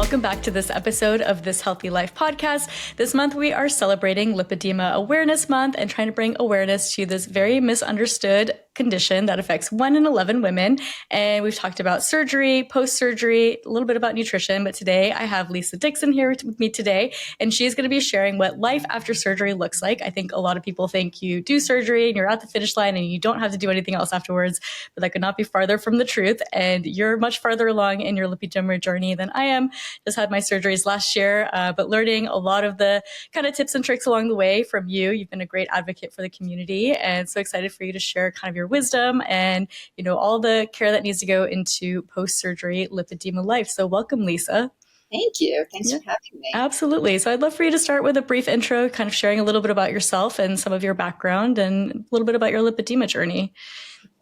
welcome back to this episode of This Healthy Life podcast. This month we are celebrating Lipedema Awareness Month and trying to bring awareness to this very misunderstood condition that affects 1 in 11 women. And we've talked about surgery, post-surgery, a little bit about nutrition, but today I have Lisa Dixon here with me today, and she's going to be sharing what life after surgery looks like. I think a lot of people think you do surgery and you're at the finish line and you don't have to do anything else afterwards, but that could not be farther from the truth. And you're much farther along in your lipedema journey than I am. Just had my surgeries last year, but learning a lot of the kind of tips and tricks along the way from you. You've been a great advocate for the community, and so excited for you to share kind of your wisdom and, you know, all the care that needs to go into post-surgery lipedema life. So welcome, Lisa. Thank you. Thanks for having me. Absolutely. So I'd love for you to start with a brief intro, kind of sharing a little bit about yourself and some of your background and a little bit about your lipedema journey.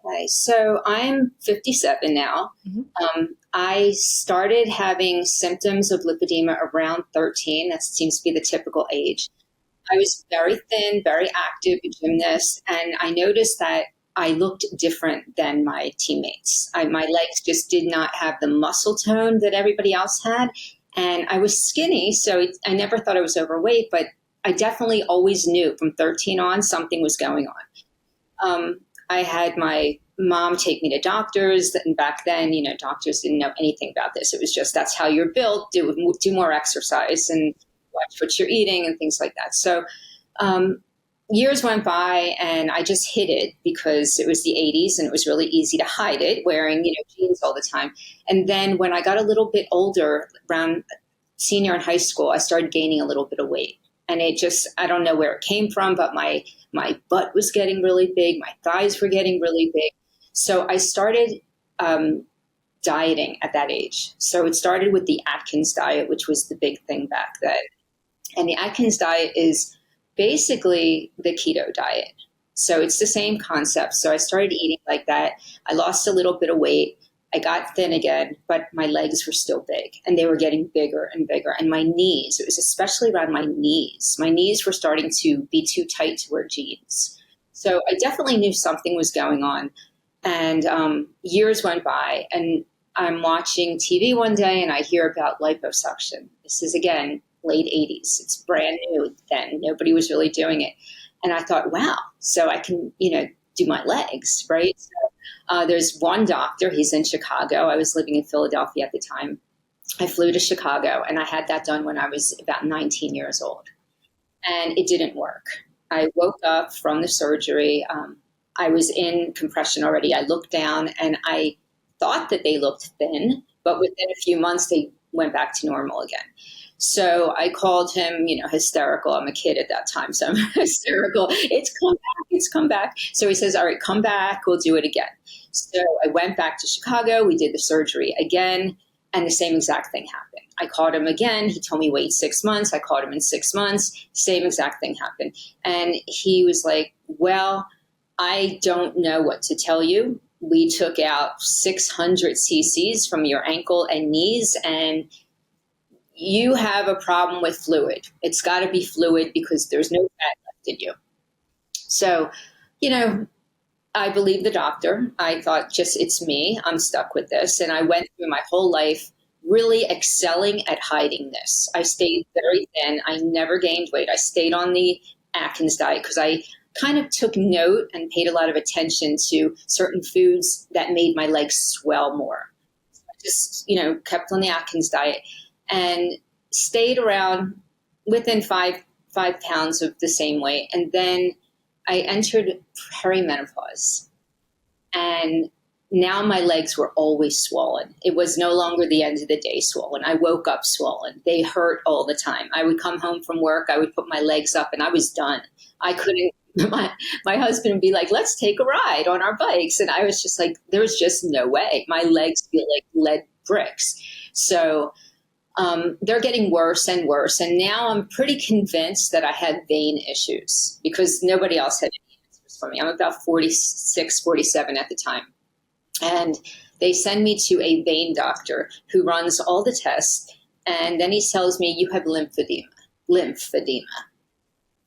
Okay, so I'm 57 now. I started having symptoms of lipedema around 13. That seems to be the typical age. I was very thin, very active, a gymnast, and I noticed that I looked different than my teammates. My legs just did not have the muscle tone that everybody else had, and I was skinny, so I never thought I was overweight, but I definitely always knew from 13 on something was going on. I had my mom take me to doctors, and back then, you know, doctors didn't know anything about this. It was just, that's how you're built, do more exercise and watch what you're eating and things like that. So years went by and I just hid it because it was the 80s and it was really easy to hide it wearing, you know, jeans all the time. And then when I got a little bit older, around senior in high school, I started gaining a little bit of weight. And it just, I don't know where it came from, but my butt was getting really big. My thighs were getting really big. So I started dieting at that age. So it started with the Atkins diet, which was the big thing back then. And the Atkins diet is basically the keto diet. So it's the same concept. So I started eating like that. I lost a little bit of weight. I got thin again, but my legs were still big and they were getting bigger and bigger. And my knees, it was especially around my knees. My knees were starting to be too tight to wear jeans. So I definitely knew something was going on. And years went by and I'm watching TV one day and I hear about liposuction. This is, again, late 80s. It's brand new then. Nobody was really doing it. And I thought, wow, so I can, you know, do my legs, right? So there's one doctor, he's in Chicago. I was living in Philadelphia at the time. I flew to Chicago and I had that done when I was about 19 years old. And it didn't work. I woke up from the surgery. I was in compression already. I looked down and I thought that they looked thin, but within a few months they went back to normal again. So I called him, you know, hysterical. I'm a kid at that time, so I'm hysterical. It's come back. So he says, all right, come back. We'll do it again. So I went back to Chicago. We did the surgery again, and the same exact thing happened. I called him again. He told me wait 6 months. I called him in 6 months. Same exact thing happened. And he was like, well, I don't know what to tell you. We took out 600 cc's from your ankle and knees, and you have a problem with fluid. It's got to be fluid because there's no fat left in you. So, you know, I believe the doctor. I thought, just, it's me. I'm stuck with this. And I went through my whole life really excelling at hiding this. I stayed very thin. I never gained weight. I stayed on the Atkins diet because I kind of took note and paid a lot of attention to certain foods that made my legs swell more. So I just, you know, kept on the Atkins diet and stayed around within five pounds of the same weight. And then I entered perimenopause. And now my legs were always swollen. It was no longer the end of the day swollen. I woke up swollen. They hurt all the time. I would come home from work. I would put my legs up and I was done. I couldn't. My husband would be like, let's take a ride on our bikes. And I was just like, there's just no way. My legs feel like lead bricks. So they're getting worse and worse. And now I'm pretty convinced that I had vein issues because nobody else had any answers for me. I'm about 46, 47 at the time. And they send me to a vein doctor who runs all the tests. And then he tells me, you have lymphedema.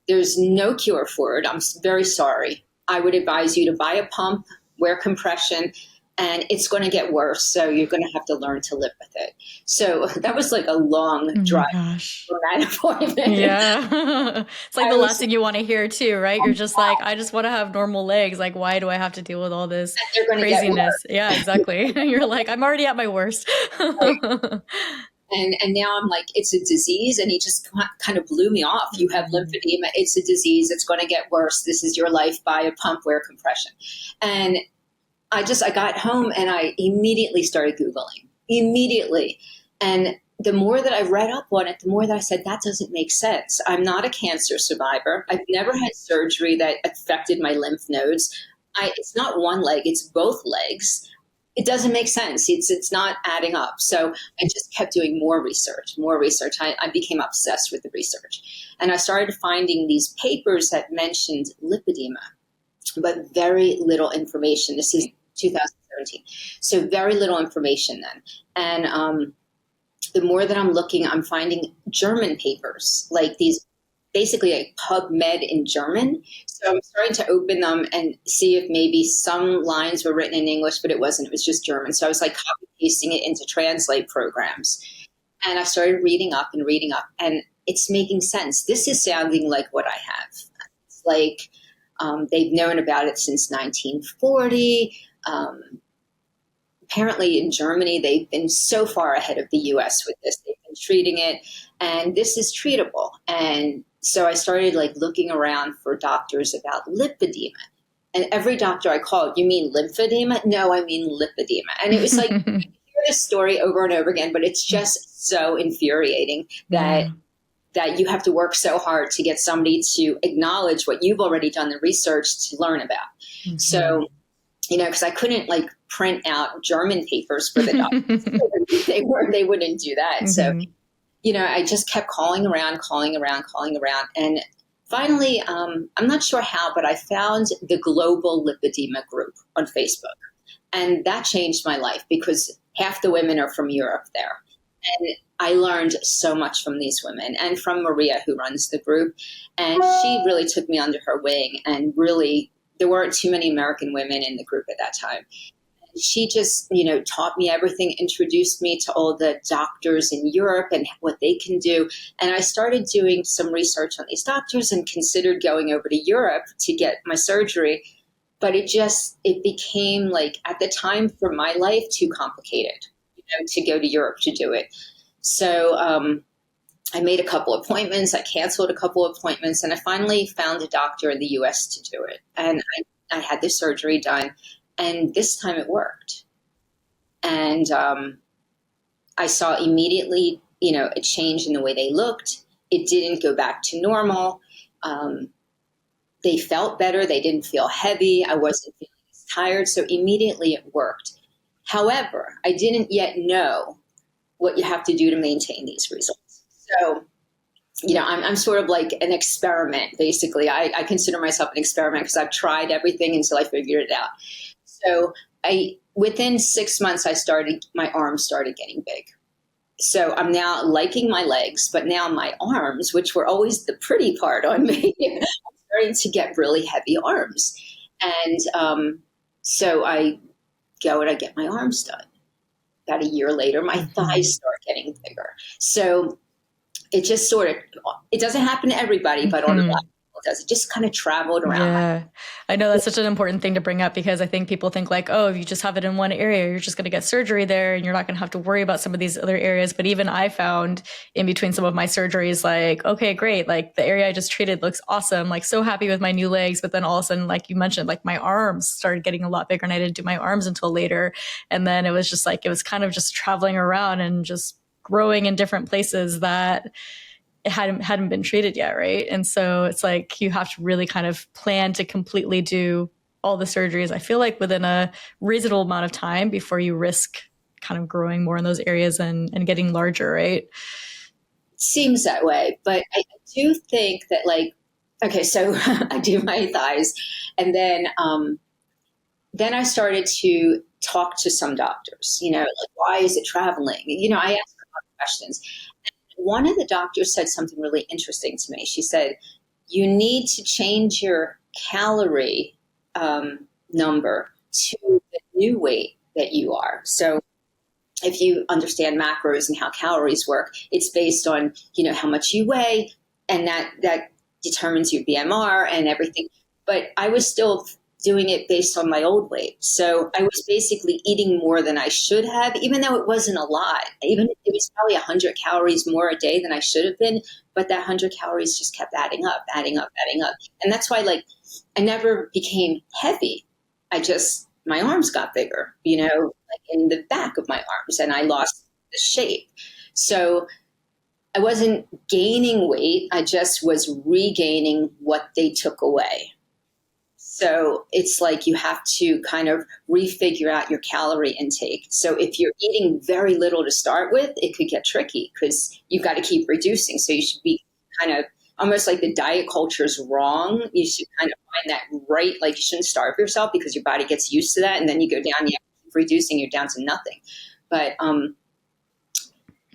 There's no cure for it. I'm very sorry. I would advise you to buy a pump, wear compression, and it's going to get worse. So you're going to have to learn to live with it. So that was like a long Oh drive my gosh. from that appointment. Yeah. It's like I the was, last thing you want to hear too, right? You're just like, I just want to have normal legs. Like, why do I have to deal with all this they're going to get craziness? worse. Yeah, exactly. You're like, I'm already at my worst. And now I'm like, it's a disease. And he just kind of blew me off. You have lymphedema. It's a disease. It's going to get worse. This is your life. Buy a pump, wear compression. And I got home and I immediately started Googling. Immediately. And the more that I read up on it, the more that I said, that doesn't make sense. I'm not a cancer survivor. I've never had surgery that affected my lymph nodes. It's not one leg, it's both legs. It doesn't make sense. It's not adding up. So I just kept doing more research, more research. I became obsessed with the research. And I started finding these papers that mentioned lipedema, but very little information. This is 2017. So very little information then. And the more that I'm looking, I'm finding German papers, like these, basically like PubMed in German. So I'm starting to open them and see if maybe some lines were written in English, but it wasn't. It was just German. So I was like copy pasting it into translate programs. And I started reading up, and it's making sense. This is sounding like what I have. It's like they've known about it since 1940. Apparently in Germany, they've been so far ahead of the US with this. They've been treating it, and this is treatable. And so I started like looking around for doctors about lipedema. And every doctor I called, you mean lymphedema? No, I mean lipedema. And it was like, you hear this story over and over again, but it's just so infuriating that you have to work so hard to get somebody to acknowledge what you've already done the research to learn about. Mm-hmm. So, because I couldn't like print out German papers for the doctors. They wouldn't do that. Mm-hmm. So, I just kept calling around. And finally, I'm not sure how, but I found the Global Lipedema group on Facebook. And that changed my life because half the women are from Europe there. And I learned so much from these women and from Maria, who runs the group. And she really took me under her wing, and really, there weren't too many American women in the group at that time. She just, taught me everything, introduced me to all the doctors in Europe and what they can do. And I started doing some research on these doctors and considered going over to Europe to get my surgery. But it became like, at the time for my life, too complicated, to go to Europe to do it. So I made a couple appointments. I canceled a couple appointments. And I finally found a doctor in the US to do it. And I had the surgery done. And this time it worked. And I saw immediately, a change in the way they looked. It didn't go back to normal. They felt better. They didn't feel heavy. I wasn't feeling as tired. So immediately it worked. However, I didn't yet know what you have to do to maintain these results. So, I'm sort of like an experiment, basically. I consider myself an experiment because I've tried everything until I figured it out. So within 6 months, my arms started getting big. So I'm now liking my legs, but now my arms, which were always the pretty part on me, I'm starting to get really heavy arms. And so I go and I get my arms done. About a year later, my thighs start getting bigger. So it just it doesn't happen to everybody, but on a lot. Does it just kind of traveled around? Yeah, I know that's such an important thing to bring up because I think people think like, oh, if you just have it in one area, you're just going to get surgery there and you're not going to have to worry about some of these other areas. But even I found in between some of my surgeries, like, okay, great. Like the area I just treated looks awesome. Like so happy with my new legs. But then all of a sudden, like you mentioned, like my arms started getting a lot bigger and I didn't do my arms until later. And then it was just like, it was kind of just traveling around and just growing in different places that it hadn't been treated yet, right? And so it's like you have to really kind of plan to completely do all the surgeries, I feel like, within a reasonable amount of time before you risk kind of growing more in those areas and getting larger, right? It seems that way. But I do think that, like, okay, so I do my thighs. And then I started to talk to some doctors, like, why is it traveling? I asked a lot of questions. One of the doctors said something really interesting to me. She said, you need to change your calorie number to the new weight that you are. So if you understand macros and how calories work, it's based on, how much you weigh, and that determines your BMR and everything. But I was still doing it based on my old weight. So I was basically eating more than I should have, even though it wasn't a lot. Even it was probably 100 calories more a day than I should have been. But that 100 calories just kept adding up, adding up, adding up. And that's why, I never became heavy. My arms got bigger, like in the back of my arms, and I lost the shape. So I wasn't gaining weight. I just was regaining what they took away. So it's like you have to kind of refigure out your calorie intake. So if you're eating very little to start with, it could get tricky because you've got to keep reducing. So you should be kind of almost like the diet culture is wrong. You should kind of find that right. Like you shouldn't starve yourself because your body gets used to that. And then you go down, you have to keep reducing, you're down to nothing. But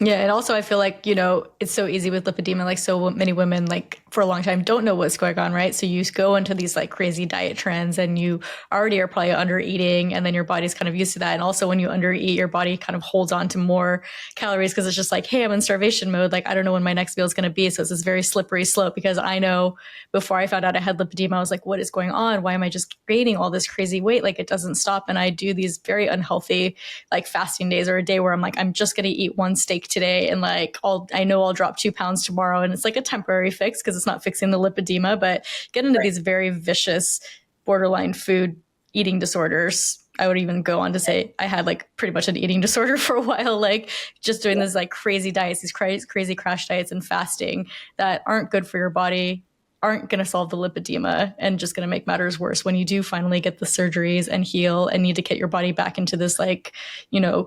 yeah. And also I feel like, it's so easy with lipedema. Like so many women, like for a long time, don't know what's going on, right? So you go into these like crazy diet trends and you already are probably under eating, and then your body's kind of used to that. And also when you under eat, your body kind of holds on to more calories because it's just like, hey, I'm in starvation mode. Like, I don't know when my next meal is going to be. So it's this very slippery slope, because I know before I found out I had lipedema, I was like, what is going on? Why am I just gaining all this crazy weight? Like it doesn't stop. And I do these very unhealthy, like fasting days, or a day where I'm like, I'm just going to eat one steak today. And like, I know I'll drop 2 pounds tomorrow. And it's like a temporary fix because it's not fixing the lipedema, but get into these very vicious borderline food eating disorders. I would even go on to say I had like pretty much an eating disorder for a while, like just doing this like crazy diets, these crazy crash diets and fasting that aren't good for your body, aren't going to solve the lipedema, and just going to make matters worse when you do finally get the surgeries and heal and need to get your body back into this like,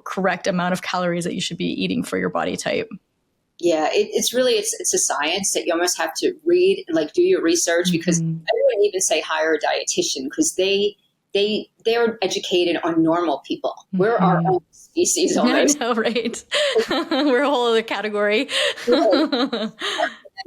correct amount of calories that you should be eating for your body type. Yeah, it's really, it's a science that you almost have to read and like do your research, because I wouldn't even say hire a dietitian because they're educated on normal people. We're our own species almost. I know, right? We're a whole other category.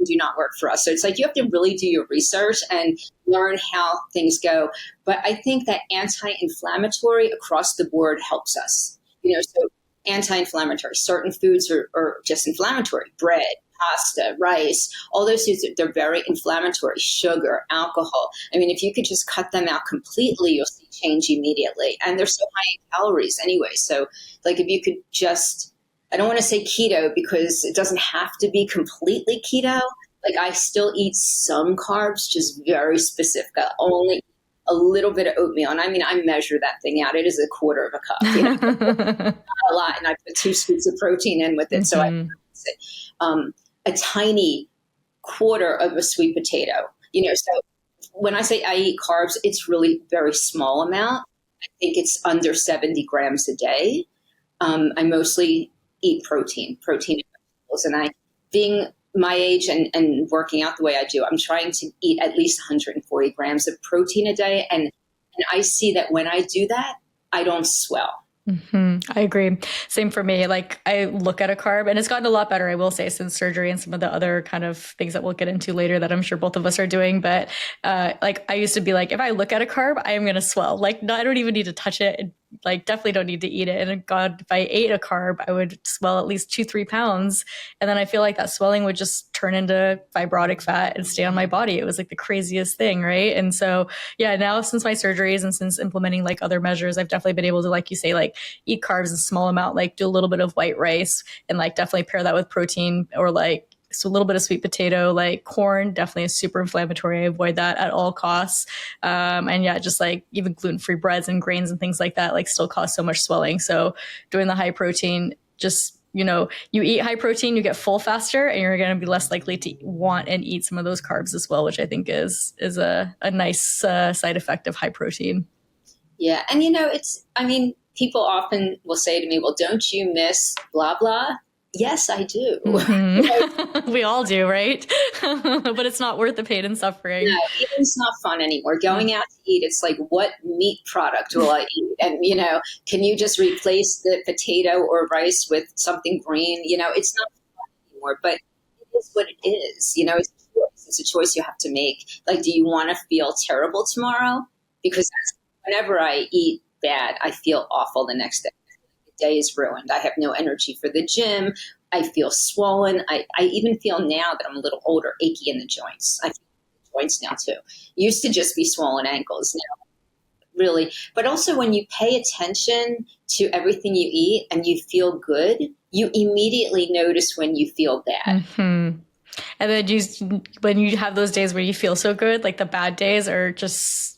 Do not work for us. So it's like you have to really do your research and learn how things go. But I think that anti-inflammatory across the board helps us. So anti-inflammatory, certain foods are just inflammatory. Bread, pasta, rice, all those foods, they're very inflammatory. Sugar, alcohol. I mean, if you could just cut them out completely, you'll see change immediately. And they're so high in calories anyway. So like if you could just, I don't want to say keto because it doesn't have to be completely keto. Like I still eat some carbs, just very specific. I only a little bit of oatmeal. And I mean, I measure that thing out. It is a quarter of a cup, not a lot. And I put 2 scoops of protein in with it. So I a tiny quarter of a sweet potato, so when I say I eat carbs, it's really very small amount. I think it's under 70 grams a day. I mostly eat protein and vegetables. And being my age and working out the way I do, I'm trying to eat at least 140 grams of protein a day. And I see that when I do that, I don't swell. I agree. Same for me. Like I look at a carb, and it's gotten a lot better, I will say, since surgery and some of the other kind of things that we'll get into later that I'm sure both of us are doing. But like I used to be like, if I look at a carb, I am going to swell. Like no, I don't even need to touch it. Like definitely don't need to eat it. And God, if I ate a carb, I would swell at least 2-3 pounds. And then I feel like that swelling would just turn into fibrotic fat and stay on my body. It was like the craziest thing. Right. And so, yeah, now since my surgeries and since implementing like other measures, I've definitely been able to, like you say, like eat carbs in a small amount, like do a little bit of white rice and like definitely pair that with protein, or like so a little bit of sweet potato, like corn, definitely is super inflammatory. I avoid that at all costs. And yeah, just like even gluten-free breads and grains and things like that, like still cause so much swelling. So doing the high protein, just, you eat high protein, you get full faster, and you're going to be less likely to want and eat some of those carbs as well, which I think is a nice side effect of high protein. Yeah. And people often will say to me, well, don't you miss blah, blah? Yes, I do. We all do, right? But it's not worth the pain and suffering. No, eating's not fun anymore. Going out to eat, it's like, what meat product will I eat? And, can you just replace the potato or rice with something green? It's not fun anymore, but it is what it is. It's a choice. It's a choice you have to make. Like, do you want to feel terrible tomorrow? Because whenever I eat bad. I feel awful the next day. The day is ruined. I have no energy for the gym. I feel swollen. I even feel now that I'm a little older, achy in the joints. I feel the joints now too. Used to just be swollen ankles. Now, really. But also when you pay attention to everything you eat and you feel good, you immediately notice when you feel bad. Mm-hmm. And then when you have those days where you feel so good, like the bad days are just,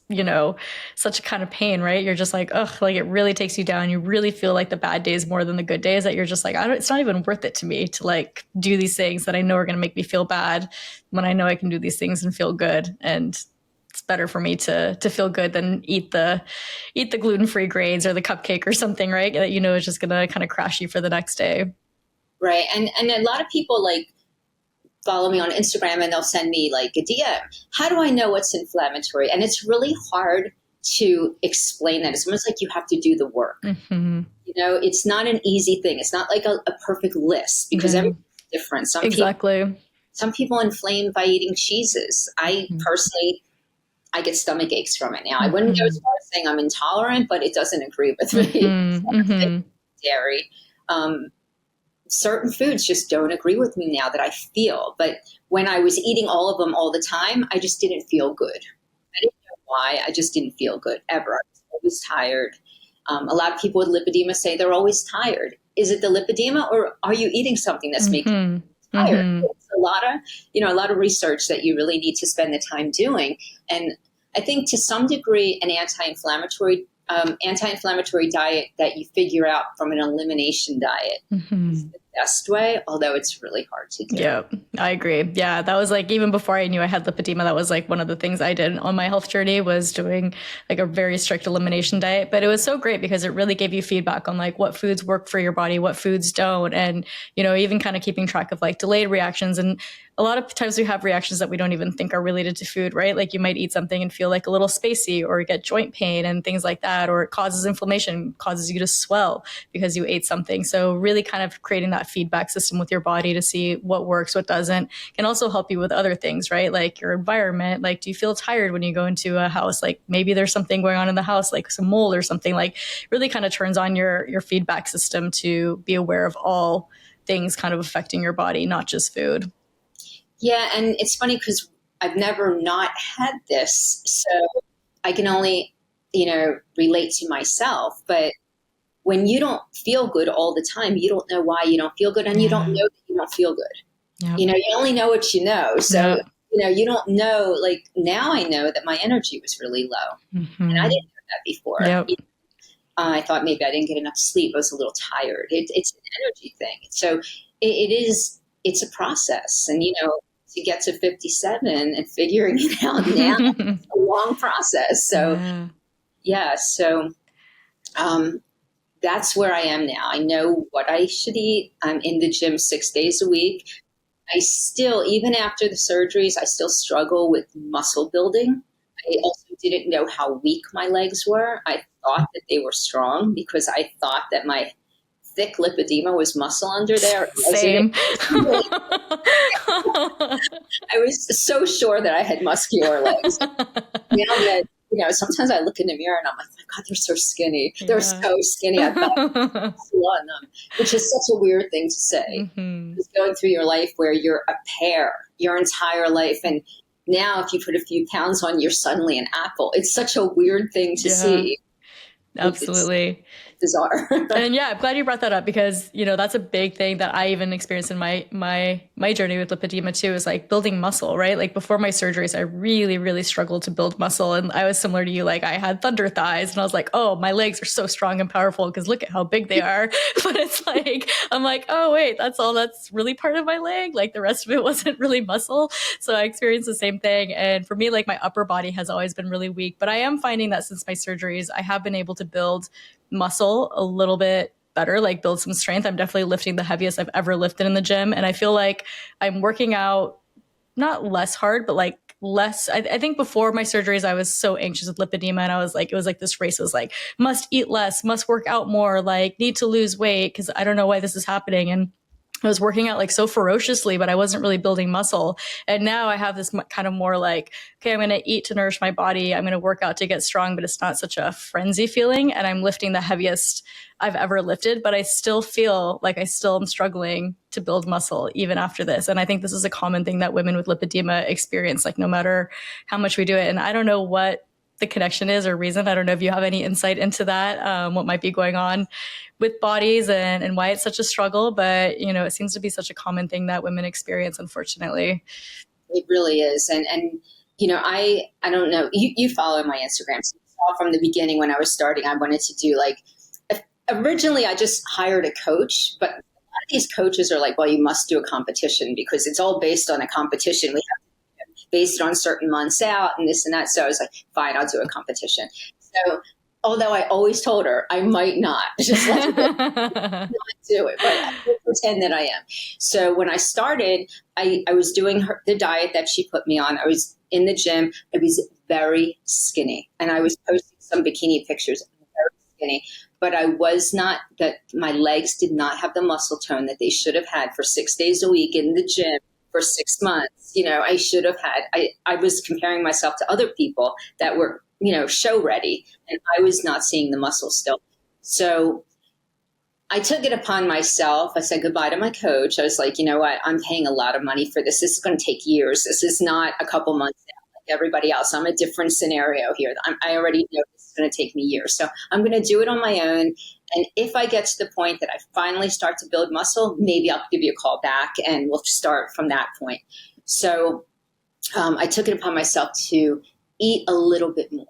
such a kind of pain, right? You're just like, ugh, like it really takes you down. You really feel like the bad days more than the good days, that you're just like, it's not even worth it to me to like do these things that I know are going to make me feel bad when I know I can do these things and feel good. And it's better for me to feel good than eat the gluten-free grains or the cupcake or something, right? That is just going to kind of crash you for the next day. Right. And a lot of people like follow me on Instagram and they'll send me like a DM. How do I know what's inflammatory? And it's really hard to explain that. It's almost like you have to do the work. Mm-hmm. It's not an easy thing. It's not like a perfect list because everything's different. Some people inflame by eating cheeses. I personally, I get stomach aches from it now. I wouldn't go as far as saying I'm intolerant, but it doesn't agree with me. Dairy. Certain foods just don't agree with me now that I feel. But when I was eating all of them all the time, I just didn't feel good. I didn't know why. I just didn't feel good ever. I was always tired. A lot of people with lipedema say they're always tired. Is it the lipedema, or are you eating something that's making you tired? It's a lot of research that you really need to spend the time doing. And I think to some degree, an anti-inflammatory diet that you figure out from an elimination diet is the best way, although it's really hard to do. Yeah, I agree. Yeah, that was like, even before I knew I had lipedema, that was like one of the things I did on my health journey, was doing like a very strict elimination diet. But it was so great because it really gave you feedback on like what foods work for your body, what foods don't. And, even kind of keeping track of like delayed reactions. And a lot of times we have reactions that we don't even think are related to food, right? Like you might eat something and feel like a little spacey, or get joint pain and things like that, or it causes inflammation, causes you to swell because you ate something. So really kind of creating that feedback system with your body to see what works, what doesn't, can also help you with other things, right? Like your environment. Like, do you feel tired when you go into a house? Like maybe there's something going on in the house, like some mold or something. Like really kind of turns on your feedback system to be aware of all things kind of affecting your body, not just food. Yeah, and it's funny because I've never not had this, so I can only, relate to myself. But when you don't feel good all the time, you don't know why you don't feel good, and you don't know that you don't feel good. Yep. You only know what you know. So, you don't know, like now I know that my energy was really low, and I didn't know that before. Yep. I thought maybe I didn't get enough sleep. I was a little tired. It's an energy thing. So it's a process. And, to get to 57 and figuring it out now, it's a long process. So, that's where I am now. I know what I should eat. I'm in the gym 6 days a week. I still, even after the surgeries, I still struggle with muscle building. I also didn't know how weak my legs were. I thought that they were strong because I thought that my thick lipedema was muscle under there. Same. I was so sure that I had muscular legs. Now that, sometimes I look in the mirror and I'm like, oh my God, they're so skinny. They're so skinny. I've got on them, which is such a weird thing to say. Just going through your life where you're a pear your entire life. And now if you put a few pounds on, you're suddenly an apple. It's such a weird thing to see. Absolutely. Bizarre. And I'm glad you brought that up because, that's a big thing that I even experienced in my journey with lipedema too, is like building muscle, right? Like before my surgeries, I really, really struggled to build muscle. And I was similar to you. Like I had thunder thighs and I was like, oh, my legs are so strong and powerful because look at how big they are. But it's like, I'm like, oh, wait, that's really part of my leg. Like the rest of it wasn't really muscle. So I experienced the same thing. And for me, like my upper body has always been really weak, but I am finding that since my surgeries, I have been able to build muscle a little bit better, like build some strength. I'm definitely lifting the heaviest I've ever lifted in the gym. And I feel like I'm working out not less hard, but like less. I think before my surgeries, I was so anxious with lipedema and I was like, it was like this race was like, must eat less, must work out more, like need to lose weight because I don't know why this is happening. And I was working out like so ferociously, but I wasn't really building muscle. And now I have this kind of more like, okay, I'm going to eat to nourish my body. I'm going to work out to get strong, but it's not such a frenzy feeling. And I'm lifting the heaviest I've ever lifted, but I still feel like I still am struggling to build muscle even after this. And I think this is a common thing that women with lipedema experience, like no matter how much we do it. And I don't know what the connection is or reason. I don't know if you have any insight into that, what might be going on with bodies and why it's such a struggle. But, you know, it seems to be such a common thing that women experience, unfortunately. It really is. And you know, I don't know, you follow my Instagram. So you saw from the beginning when I was starting, I wanted to do like, originally I just hired a coach, but a lot of these coaches are like, well, you must do a competition because it's all based on a competition. We have to based on certain months out and this and that. So I was like, fine, I'll do a competition. So although I always told her I might not, just let me not do it, but I will pretend that I am. So when I started, I was doing the diet that she put me on. I was in the gym. I was very skinny, and I was posting some bikini pictures, very skinny. But I was not, that my legs did not have the muscle tone that they should have had for 6 days a week in the gym for 6 months. You know, I should have had, I was comparing myself to other people that were, you know, show ready, and I was not seeing the muscle still. So I took it upon myself. I said goodbye to my coach. I was like, you know what? I'm paying a lot of money for this. This is going to take years. This is not a couple months now like everybody else. I'm a different scenario here. I already know this is going to take me years. So I'm going to do it on my own. And if I get to the point that I finally start to build muscle, maybe I'll give you a call back and we'll start from that point. So I took it upon myself to eat a little bit more.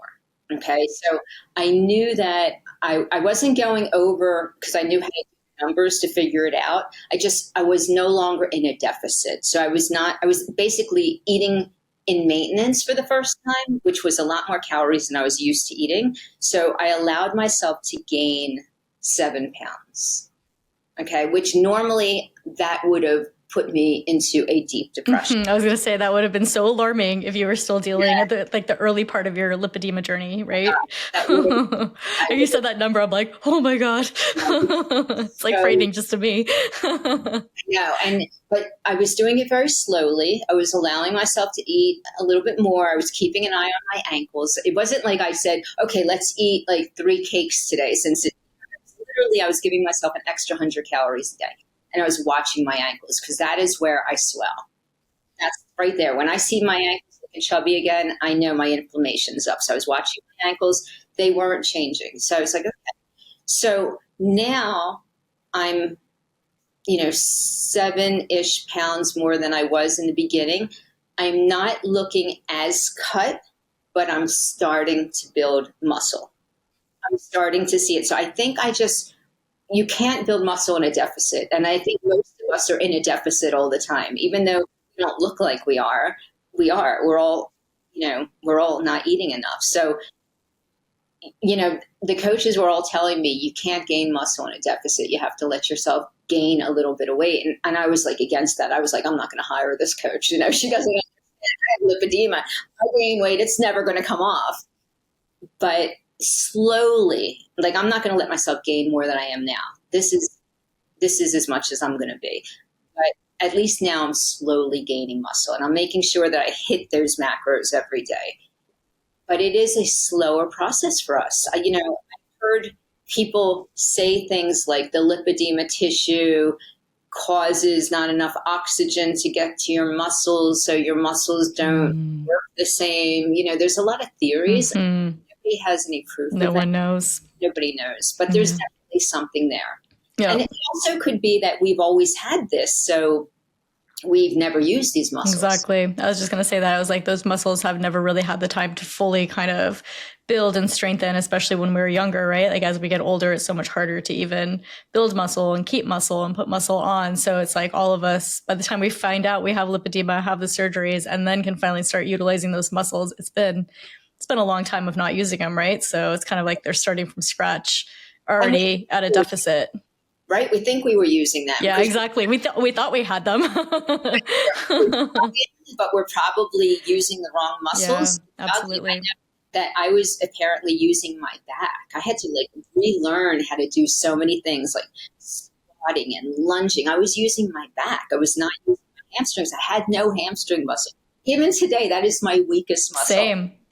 Okay. So I knew that I wasn't going over because I knew how to do numbers to figure it out. I was no longer in a deficit. So I was basically eating in maintenance for the first time, which was a lot more calories than I was used to eating. So I allowed myself to gain 7 pounds. Okay. Which normally that would have put me into a deep depression. I was going to say that would have been so alarming if you were still dealing at the early part of your lipedema journey, right? And you said that number, I'm like, oh my God. It's like frightening just to me. No, but I was doing it very slowly. I was allowing myself to eat a little bit more. I was keeping an eye on my ankles. It wasn't like I said, okay, let's eat like 3 cakes today, since literally I was giving myself an extra 100 calories a day. And I was watching my ankles because that is where I swell. That's right there. When I see my ankles looking chubby again, I know my inflammation's up. So I was watching my ankles. They weren't changing. So I was like, okay. So now I'm, 7-ish pounds more than I was in the beginning. I'm not looking as cut, but I'm starting to build muscle. I'm starting to see it. So I think you can't build muscle in a deficit. And I think most of us are in a deficit all the time, even though we don't look like we are. We're all not eating enough. So, the coaches were all telling me you can't gain muscle in a deficit. You have to let yourself gain a little bit of weight. And I was like against that. I was like, I'm not going to hire this coach. She doesn't understand. I have lipedema. I gain weight. It's never going to come off. But slowly, like I'm not going to let myself gain more than I am now. This is as much as I'm going to be. But at least now I'm slowly gaining muscle, and I'm making sure that I hit those macros every day. But it is a slower process for us. I've heard people say things like the lipedema tissue causes not enough oxygen to get to your muscles, so your muscles don't work the same. There's a lot of theories. Mm-hmm. Nobody has any proof. No one knows. Nobody knows. But there's definitely something there. Yeah. And it also could be that we've always had this, so we've never used these muscles. Exactly. I was just going to say that. I was like, those muscles have never really had the time to fully kind of build and strengthen, especially when we were younger, right? Like as we get older, it's so much harder to even build muscle and keep muscle and put muscle on. So it's like all of us, by the time we find out we have lipedema, have the surgeries, and then can finally start utilizing those muscles, it's been a long time of not using them, right? So it's kind of like they're starting from scratch already at a deficit. Right? We think we were using them. Yeah, exactly. We thought we had them. But we're probably using the wrong muscles. Yeah, absolutely. That I was apparently using my back. I had to relearn how to do so many things like squatting and lunging. I was using my back. I was not using my hamstrings. I had no hamstring muscle. Even today, that is my weakest muscle.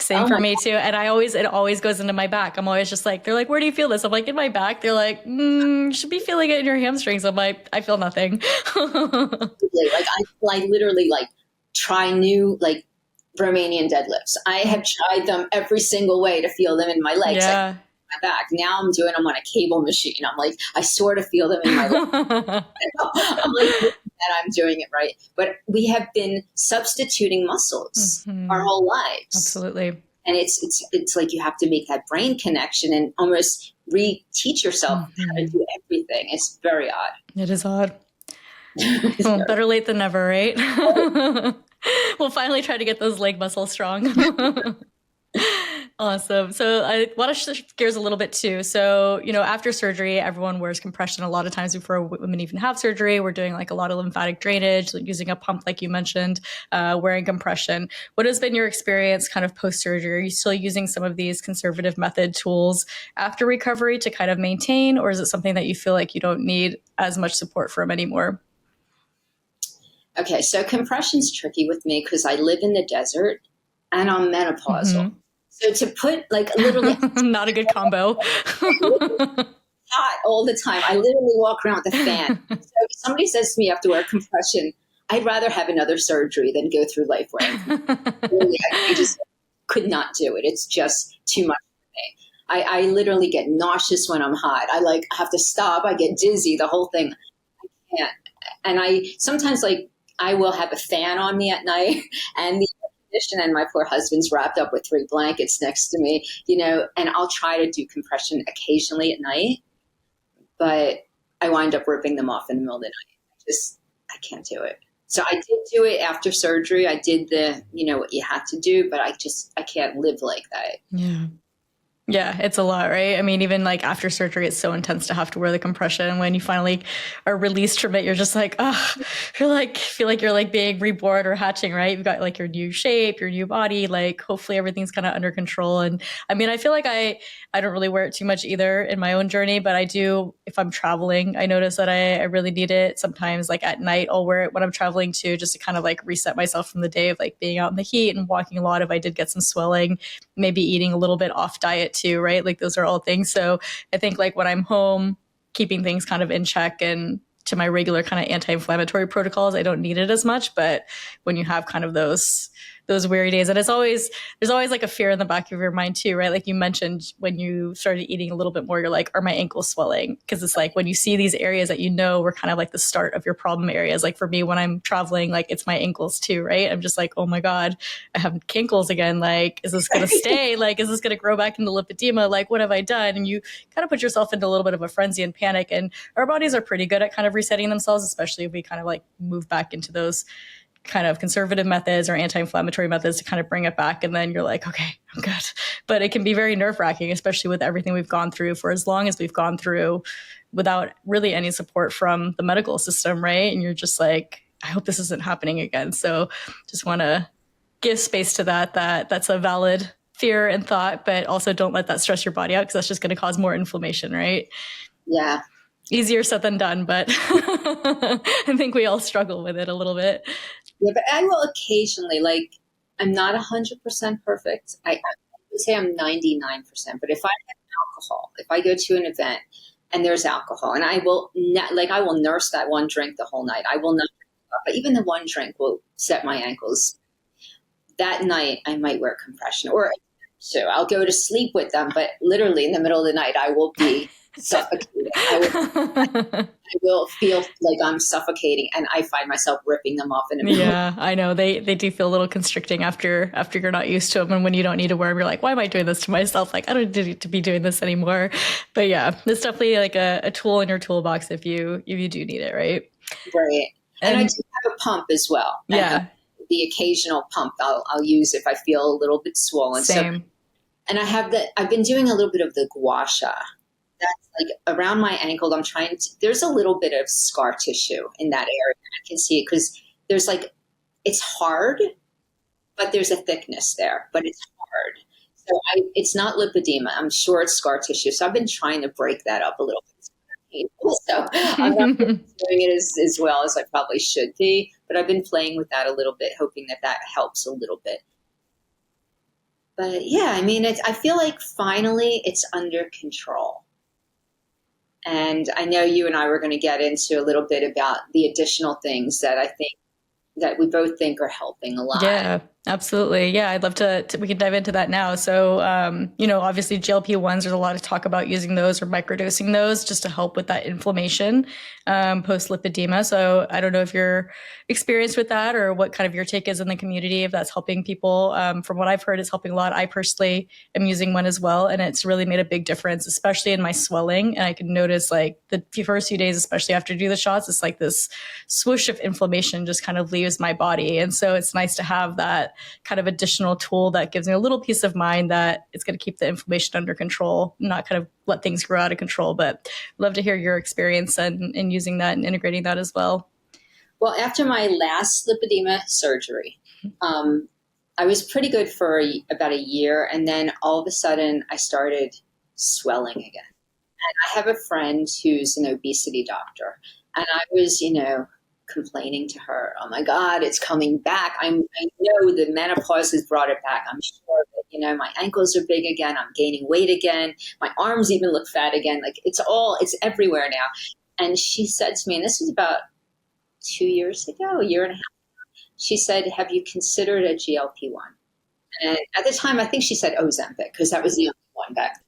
Same for me too. And it always goes into my back. I'm always just like, they're like, where do you feel this? I'm like, in my back. They're like, you should be feeling it in your hamstrings. I'm like, I feel nothing. Like I literally like try new like Romanian deadlifts. I have tried them every single way to feel them in my legs. Yeah. My back. Now I'm doing them on a cable machine. I'm like, I sort of feel them in my legs. I'm like, that I'm doing it right. But we have been substituting muscles our whole lives. Absolutely. And it's like you have to make that brain connection and almost reteach yourself how to do everything. It's very odd. It is odd. Well, better late than never, right? We'll finally try to get those leg muscles strong. Awesome. So I want to shift gears a little bit too. So, after surgery, everyone wears compression a lot of times before women even have surgery. We're doing like a lot of lymphatic drainage, like using a pump, like you mentioned, wearing compression. What has been your experience kind of post-surgery? Are you still using some of these conservative method tools after recovery to kind of maintain, or is it something that you feel like you don't need as much support from anymore? Okay. So compression's tricky with me because I live in the desert and I'm menopausal. So to put like literally not a good combo. hot all the time. I literally walk around with a fan. So if somebody says to me, you have to wear compression, I'd rather have another surgery than go through life wearing. Really, I just could not do it. It's just too much for me. I literally get nauseous when I'm hot. I have to stop. I get dizzy, the whole thing. I can't. And I sometimes I will have a fan on me at night and the and my poor husband's wrapped up with 3 blankets next to me, and I'll try to do compression occasionally at night, but I wind up ripping them off in the middle of the night. I can't do it. So I did do it after surgery. I did what you had to do, but I can't live like that. Yeah. Yeah, it's a lot, right? I mean, even like after surgery, it's so intense to have to wear the compression. When you finally are released from it, you're just like, feel like you're like being reborn or hatching, right? You've got like your new shape, your new body, like hopefully everything's kind of under control. And I mean, I feel like I don't really wear it too much either in my own journey, but I do, if I'm traveling, I notice that I really need it. Sometimes like at night, I'll wear it when I'm traveling too, just to kind of like reset myself from the day of like being out in the heat and walking a lot. If I did get some swelling, maybe eating a little bit off diet too, right? Like those are all things. So I think like when I'm home, keeping things kind of in check and to my regular kind of anti-inflammatory protocols, I don't need it as much. But when you have kind of those weary days, and there's always like a fear in the back of your mind too, right? Like you mentioned when you started eating a little bit more, you're like, are my ankles swelling? Because it's like when you see these areas that were kind of like the start of your problem areas. Like for me, when I'm traveling, like it's my ankles too, right? I'm just like, oh my God, I have kinkles again. Like, is this going to stay? Like, is this going to grow back into lipedema? Like, what have I done? And you kind of put yourself into a little bit of a frenzy and panic. And our bodies are pretty good at kind of resetting themselves, especially if we kind of like move back into those kind of conservative methods or anti-inflammatory methods to kind of bring it back. And then you're like, okay, I'm good. But it can be very nerve-wracking, especially with everything we've gone through for as long as we've gone through without really any support from the medical system, right? And you're just like, I hope this isn't happening again. So just want to give space to that's a valid fear and thought, but also don't let that stress your body out because that's just going to cause more inflammation, right? Yeah. Easier said than done, but I think we all struggle with it a little bit. Yeah, but I will occasionally, I'm not 100% perfect. I would say I'm 99%. But if I have alcohol, if I go to an event and there's alcohol, and I will I will nurse that one drink the whole night. I will not, but even the one drink will set my ankles. That night, I might wear compression, or so I'll go to sleep with them. But literally in the middle of the night, I will be suffocating. I will feel like I'm suffocating, and I find myself ripping them off in a minute. Yeah, I know. They do feel a little constricting after you're not used to them. And when you don't need to wear them, you're like, why am I doing this to myself? Like, I don't need to be doing this anymore. But yeah, it's definitely like a tool in your toolbox if you do need it, right? Right. And I do have a pump as well. Yeah. The occasional pump I'll use if I feel a little bit swollen. Same. So, and I've been doing a little bit of the gua sha. That's like around my ankle. There's a little bit of scar tissue in that area. I can see it because there's it's hard, but there's a thickness there, but it's hard. So it's not lipedema. I'm sure it's scar tissue. So I've been trying to break that up a little bit. painful. So I'm not doing it as well as I probably should be. But I've been playing with that a little bit, hoping that that helps a little bit. But yeah, I mean, I feel like finally it's under control. And I know you and I were going to get into a little bit about the additional things that I think that we both think are helping a lot. Yeah, absolutely. Yeah, I'd love we can dive into that now. So, obviously GLP-1s, there's a lot of talk about using those or microdosing those just to help with that inflammation post lipedema. So I don't know if you're experienced with that or what kind of your take is in the community, if that's helping people. From what I've heard, it's helping a lot. I personally am using one as well, and it's really made a big difference, especially in my swelling. And I can notice like the first few days, especially after I do the shots, it's like this swoosh of inflammation just kind of leaves my body. And so it's nice to have that kind of additional tool that gives me a little peace of mind that it's going to keep the inflammation under control, not kind of let things grow out of control. But I'd love to hear your experience in using that and integrating that as well. Well, after my last lipedema surgery, I was pretty good for about a year. And then all of a sudden I started swelling again. And I have a friend who's an obesity doctor. And I was, complaining to her, oh my God, it's coming back. I know the menopause has brought it back. I'm sure that, my ankles are big again. I'm gaining weight again. My arms even look fat again. Like it's everywhere now. And she said to me, and this was about 2 years ago, a year and a half, she said, have you considered a GLP-1? And at the time, I think she said Ozempic because that was the only one back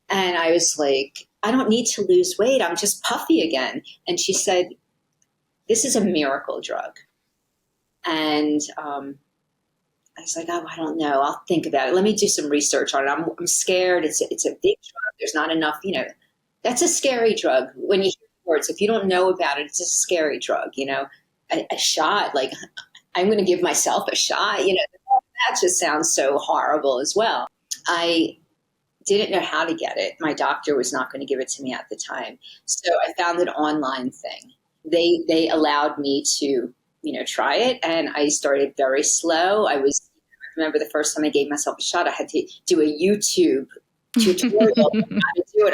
then. And I was like, I don't need to lose weight. I'm just puffy again. And she said, this is a miracle drug. And I was like, oh, I don't know. I'll think about it. Let me do some research on it. I'm scared. It's a big drug. There's not enough, that's a scary drug. When you hear the words, if you don't know about it, it's a scary drug, a shot, like I'm going to give myself a shot, that just sounds so horrible as well. I didn't know how to get it. My doctor was not going to give it to me at the time. So I found an online thing. They allowed me to, try it. And I started very slow. I remember the first time I gave myself a shot, I had to do a YouTube tutorial on how to do it.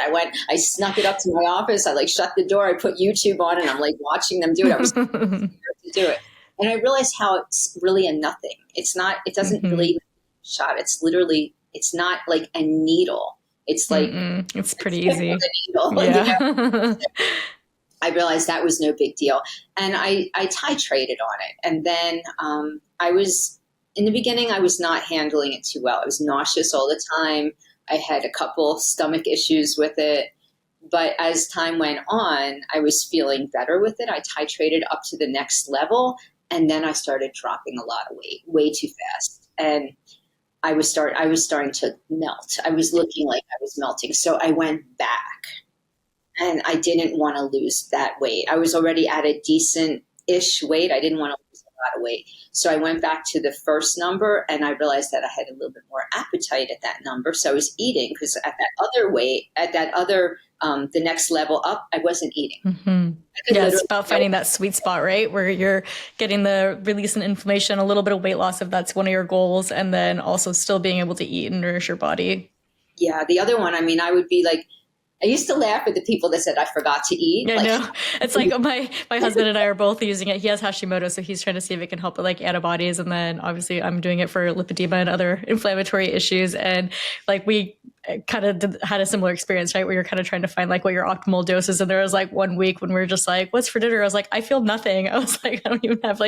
I snuck it up to my office. I shut the door. I put YouTube on and I'm watching them do it. I was scared to do it. And I realized how it's really a nothing. It doesn't really shot. It's not like a needle. It's like, it's pretty easy. A needle, yeah. I realized that was no big deal. And I titrated on it. And then in the beginning, I was not handling it too well. I was nauseous all the time. I had a couple stomach issues with it. But as time went on, I was feeling better with it. I titrated up to the next level. And then I started dropping a lot of weight, way too fast. And I was starting to melt. I was looking like I was melting. So I went back. And I didn't want to lose that weight. I was already at a decent-ish weight. I didn't want to lose a lot of weight. So I went back to the first number, and I realized that I had a little bit more appetite at that number. So I was eating because at that other weight, the next level up, I wasn't eating. Mm-hmm. Yeah, it's about finding that sweet spot, right? Where you're getting the release in inflammation, a little bit of weight loss if that's one of your goals, and then also still being able to eat and nourish your body. Yeah, the other one, I would be like, I used to laugh at the people that said I forgot to eat. I know. It's like my husband and I are both using it. He has Hashimoto, so he's trying to see if it can help with antibodies. And then obviously I'm doing it for lipedema and other inflammatory issues. And we kind of had a similar experience, right? Where you're kind of trying to find what your optimal dose is. And there was 1 week when we were just what's for dinner? I was like, I feel nothing. I was like, I don't even have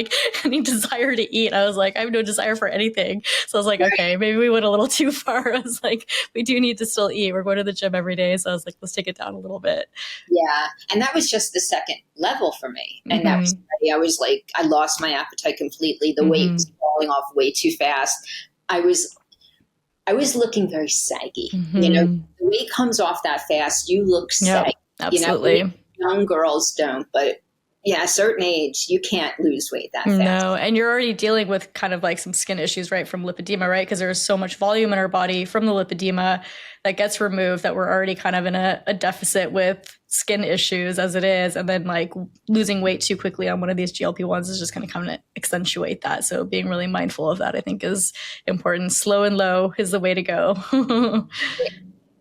any desire to eat. I was like, I have no desire for anything. So I was like, okay, maybe we went a little too far. I was like, we do need to still eat. We're going to the gym every day. So I was like, let's take it down a little bit. Yeah. And that was just the second level for me. And that was, I was I lost my appetite completely. The weight was falling off way too fast. I was looking very saggy. The weight comes off that fast. You look saggy. Absolutely. Young girls don't, but yeah, a certain age, you can't lose weight that fast. No, and you're already dealing with kind of some skin issues, right, from lipedema, right? Because there's so much volume in our body from the lipedema that gets removed that we're already kind of in a deficit with skin issues as it is. And then losing weight too quickly on one of these GLP-1s is just going to come to accentuate that. So being really mindful of that, I think, is important. Slow and low is the way to go.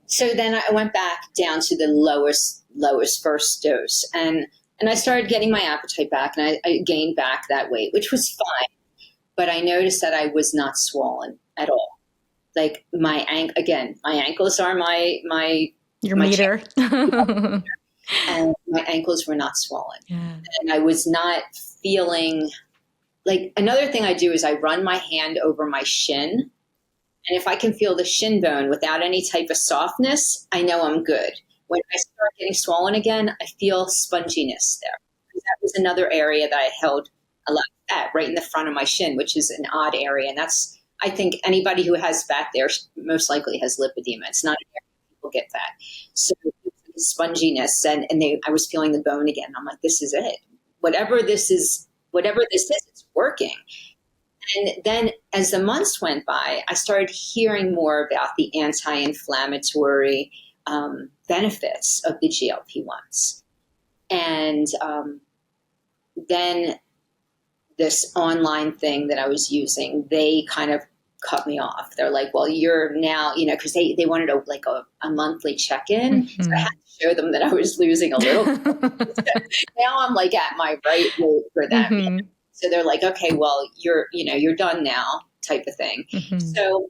So then I went back down to the lowest first dose, and I started getting my appetite back, and I gained back that weight, which was fine. But I noticed that I was not swollen at all. Like my ankles are Your my meter. and my ankles were not swollen. Yeah. And I was not feeling like, another thing I do is I run my hand over my shin. And if I can feel the shin bone without any type of softness, I know I'm good. When I start getting swollen again, I feel sponginess there. That was another area that I held a lot of fat right in the front of my shin, which is an odd area. And that's, I think anybody who has fat there most likely has lipedema. It's not an area people get fat. So sponginess, and I was feeling the bone again. I'm like, this is it. Whatever this is, it's working. And then as the months went by, I started hearing more about the anti-inflammatory benefits of the GLP-1s. And then this online thing that I was using, they kind of cut me off. They're like, well, you're now, because they wanted a monthly check-in. Mm-hmm. So I had to show them that I was losing a little. Now I'm like at my right weight for them. Mm-hmm. So they're like, okay, well, you're done now, type of thing. Mm-hmm. So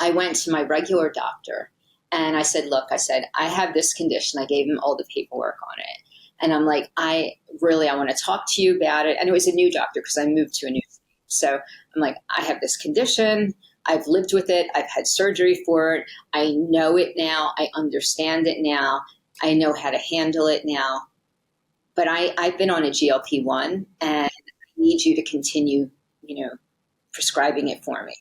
I went to my regular doctor and I said, look, I have this condition. I gave him all the paperwork on it. And I'm like, I want to talk to you about it. And it was a new doctor because I moved to a new state. So I'm like, I have this condition. I've lived with it. I've had surgery for it. I know it now. I understand it now. I know how to handle it now. But I've been on a GLP-1 and I need you to continue, prescribing it for me.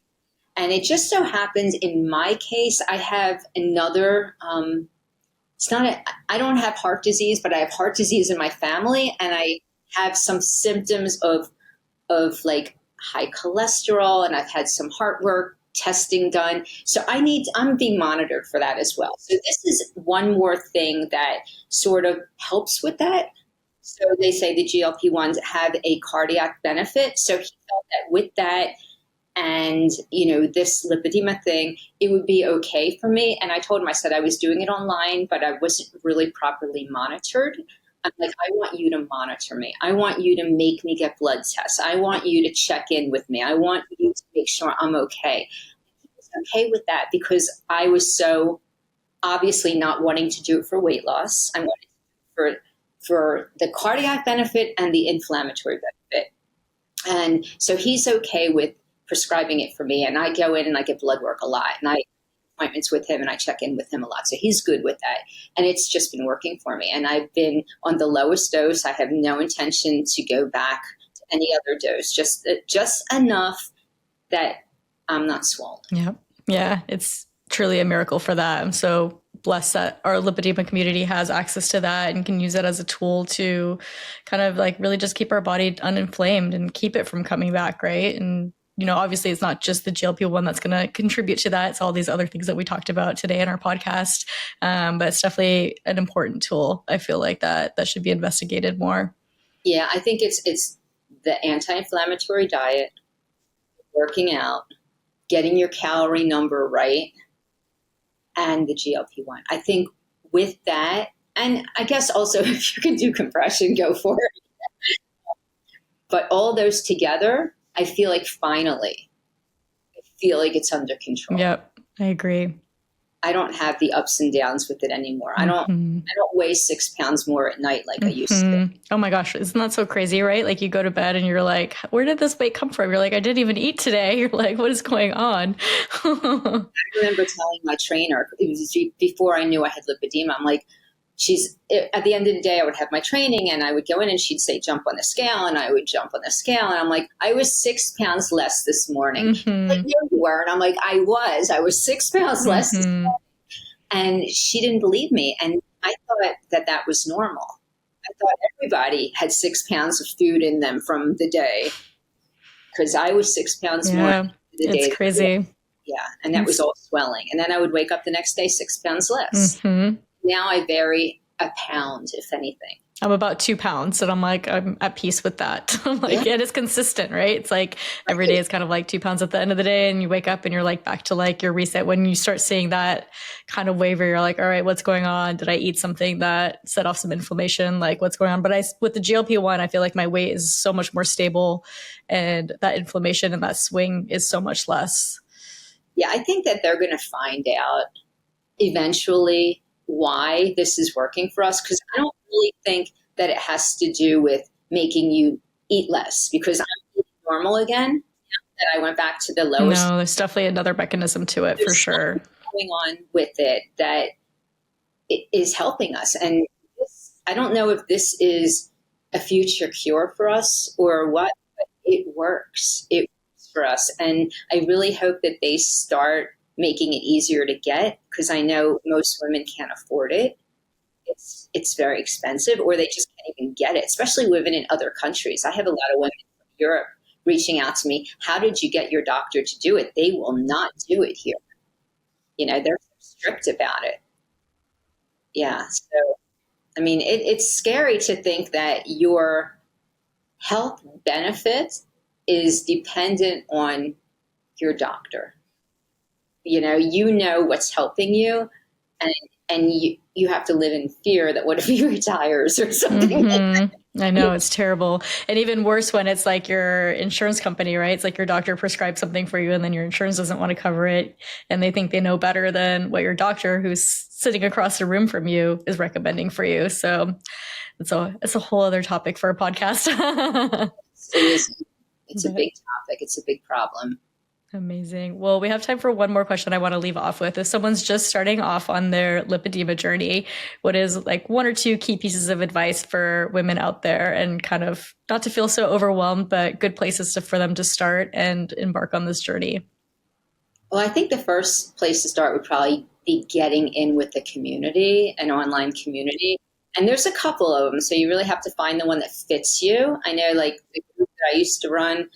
And it just so happens in my case, I have another, I don't have heart disease, but I have heart disease in my family. And I have some symptoms of like high cholesterol, and I've had some heart work testing done. So I'm being monitored for that as well. So this is one more thing that sort of helps with that. So they say the GLP-1s have a cardiac benefit. So he felt that with that and, this lipedema thing, it would be okay for me. And I told him, I said I was doing it online, but I wasn't really properly monitored. I'm like, I want you to monitor me. I want you to make me get blood tests. I want you to check in with me. I want you to make sure I'm okay. He was okay with that because I was so obviously not wanting to do it for weight loss. I wanted to do it for the cardiac benefit and the inflammatory benefit. And so he's okay with prescribing it for me. And I go in and I get blood work a lot. And I appointments with him and I check in with him a lot. So he's good with that. And it's just been working for me. And I've been on the lowest dose. I have no intention to go back to any other dose, just enough that I'm not swollen. Yeah. Yeah. It's truly a miracle for that. I'm so blessed that our lipedema community has access to that and can use it as a tool to kind of like really just keep our body uninflamed and keep it from coming back. Right. And obviously it's not just the GLP-1 that's going to contribute to that. It's all these other things that we talked about today in our podcast. But it's definitely an important tool. I feel like that should be investigated more. Yeah, I think it's the anti-inflammatory diet, working out, getting your calorie number right, and the GLP-1. I think with that, and I guess also if you can do compression, go for it. But all those together, I feel like finally, it's under control. Yep, I agree. I don't have the ups and downs with it anymore. I don't weigh 6 pounds more at night like I used to. Oh my gosh, isn't that so crazy, right? Like you go to bed and you're like, where did this weight come from? You're like, I didn't even eat today. You're like, what is going on? I remember telling my trainer, it was before I knew I had lipedema, I'm like, at the end of the day, I would have my training and I would go in and she'd say, jump on the scale. And I would jump on the scale. And I'm like, I was 6 pounds less this morning. Like, no, you weren't. I'm like, I was 6 pounds less this morning. And she didn't believe me. And I thought that was normal. I thought everybody had 6 pounds of food in them from the day because I was 6 pounds more. It's crazy. Yeah. And that was all swelling. And then I would wake up the next day 6 pounds less. Now I vary a pound, if anything. I'm about 2 pounds, and I'm at peace with that. I'm like, Yeah. and it's consistent, right? It's like every day is kind of like 2 pounds at the end of the day, and you wake up and you're like back to like your reset. When you start seeing that kind of waver, you're like, all right, what's going on? Did I eat something that set off some inflammation? Like, what's going on? But with the GLP-1, I feel like my weight is so much more stable, and that inflammation and that swing is so much less. Yeah, I think that they're going to find out eventually why this is working for us, because I don't really think that it has to do with making you eat less, because I'm eating normal again. Now that I went back to the lowest. No, there's definitely another mechanism to it for sure. Going on with it that it is helping us. And I don't know if this is a future cure for us or what, but it works. It works for us. And I really hope that they start making it easier to get, because I know most women can't afford it. It's very expensive, or they just can't even get it, especially living in other countries. I have a lot of women from Europe reaching out to me. How did you get your doctor to do it? They will not do it here. They're strict about it. Yeah. So, I mean, it's scary to think that your health benefit is dependent on your doctor. You know what's helping you, and you have to live in fear that what if he retires or something like that. I know, it's terrible. And even worse when it's like your insurance company, right? It's like your doctor prescribes something for you and then your insurance doesn't want to cover it. And they think they know better than what your doctor, who's sitting across the room from you, is recommending for you. So it's a whole other topic for a podcast. It is. It's a big topic. It's a big problem. Amazing. Well, we have time for one more question I want to leave off with. If someone's just starting off on their lipedema journey, what is like one or two key pieces of advice for women out there, and kind of not to feel so overwhelmed, but good places for them to start and embark on this journey? Well, I think the first place to start would probably be getting in with the community, an online community. And there's a couple of them. So you really have to find the one that fits you. I know, like the group that I used to run,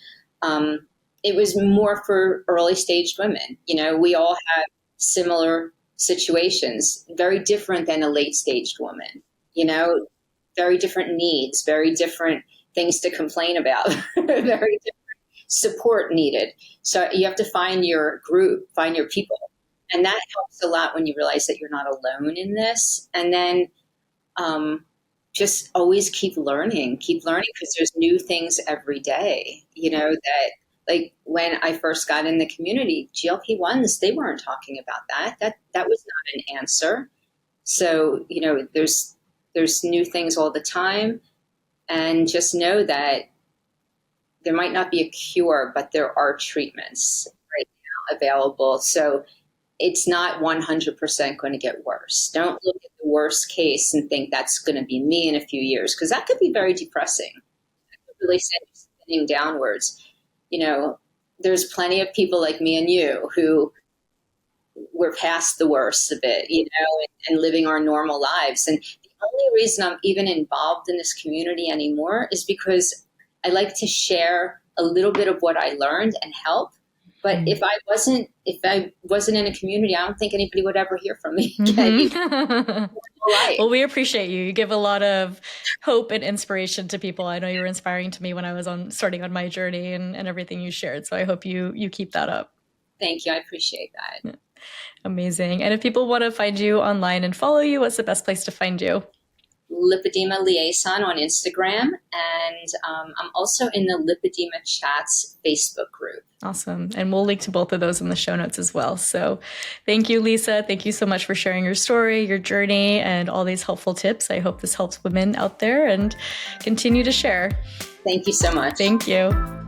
it was more for early stage women. We all have similar situations, very different than a late staged woman, very different needs, very different things to complain about, very different support needed. So you have to find your group, find your people. And that helps a lot when you realize that you're not alone in this. And then just always keep learning because there's new things every day, that like when I first got in the community, GLP-1s, they weren't talking about that. That was not an answer. So, there's new things all the time, and just know that there might not be a cure, but there are treatments right now available. So it's not 100% going to get worse. Don't look at the worst case and think that's going to be me in a few years, because that could be very depressing. That could really send you spinning downwards. There's plenty of people like me and you who were past the worst of it, and living our normal lives. And the only reason I'm even involved in this community anymore is because I like to share a little bit of what I learned and help. But if I wasn't in a community, I don't think anybody would ever hear from me again. Well, we appreciate you. You give a lot of hope and inspiration to people. I know you were inspiring to me when I was starting on my journey and everything you shared. So I hope you keep that up. Thank you. I appreciate that. Amazing. And if people want to find you online and follow you, what's the best place to find you? Lipedema Liaison on Instagram, and I'm also in the Lipedema Chats Facebook group. Awesome. And we'll link to both of those in the show notes as well. So thank you, Lisa. Thank you so much for sharing your story, your journey, and all these helpful tips. I hope this helps women out there, and continue to share. Thank you so much. Thank you.